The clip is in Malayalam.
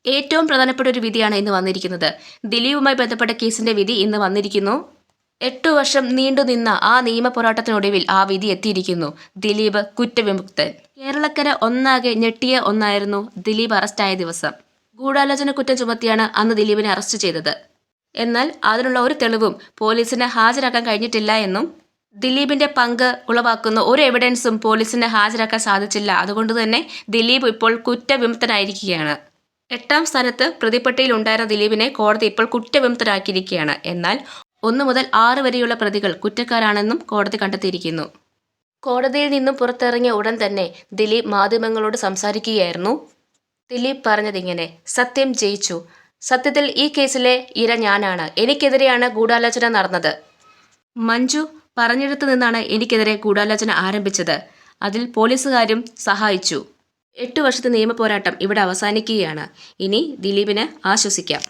ഏറ്റവും പ്രധാനപ്പെട്ട ഒരു വിധിയാണ് ഇന്ന് വന്നിരിക്കുന്നത്. ദിലീപുമായി ബന്ധപ്പെട്ട കേസിന്റെ വിധി ഇന്ന് വന്നിരിക്കുന്നു. 8 വർഷം നീണ്ടുനിന്ന ആ നിയമ പോരാട്ടത്തിനൊടുവിൽ ആ വിധി എത്തിയിരിക്കുന്നു. ദിലീപ് കുറ്റവിമുക്തൻ. കേരളക്കര ഒന്നാകെ ഞെട്ടിയ ഒന്നായിരുന്നു ദിലീപ് അറസ്റ്റായ ദിവസം. ഗൂഢാലോചന കുറ്റം ചുമത്തിയാണ് അന്ന് ദിലീപിനെ അറസ്റ്റ് ചെയ്തത്. എന്നാൽ അതിനുള്ള ഒരു തെളിവും പോലീസിന് ഹാജരാക്കാൻ കഴിഞ്ഞിട്ടില്ല എന്നും ദിലീപിന്റെ പങ്ക് ഉളവാക്കുന്ന ഒരു എവിഡൻസും പോലീസിന് ഹാജരാക്കാൻ സാധിച്ചില്ല. അതുകൊണ്ട് തന്നെ ദിലീപ് ഇപ്പോൾ കുറ്റവിമുക്തനായിരിക്കുകയാണ്. 8ാം സ്ഥാനത്ത് പ്രതിപ്പട്ടികയിൽ ഉണ്ടായിരുന്ന ദിലീപിനെ കോടതി ഇപ്പോൾ കുറ്റവിമുക്തനാക്കിയിരിക്കുകയാണ്. എന്നാൽ 1 മുതൽ 6 വരെയുള്ള പ്രതികൾ കുറ്റക്കാരാണെന്നും കോടതി കണ്ടെത്തിയിരിക്കുന്നു. കോടതിയിൽ നിന്നും പുറത്തിറങ്ങിയ ഉടൻ തന്നെ ദിലീപ് മാധ്യമങ്ങളോട് സംസാരിക്കുകയായിരുന്നു. ദിലീപ് പറഞ്ഞതിങ്ങനെ: സത്യം ജയിച്ചു. സത്യത്തിൽ ഈ കേസിലെ ഇര ഞാനാണ്. എനിക്കെതിരെയാണ് ഗൂഢാലോചന നടന്നത്. മഞ്ജു പറഞ്ഞിടത്തു നിന്നാണ് എനിക്കെതിരെ ഗൂഢാലോചന ആരംഭിച്ചത്. അതിൽ പോലീസുകാരും സഹായിച്ചു. 8 വർഷത്തെ നിയമ പോരാട്ടം ഇവിടെ അവസാനിക്കുകയാണ്. ഇനി ദിലീപിന് ആശ്വസിക്കാം.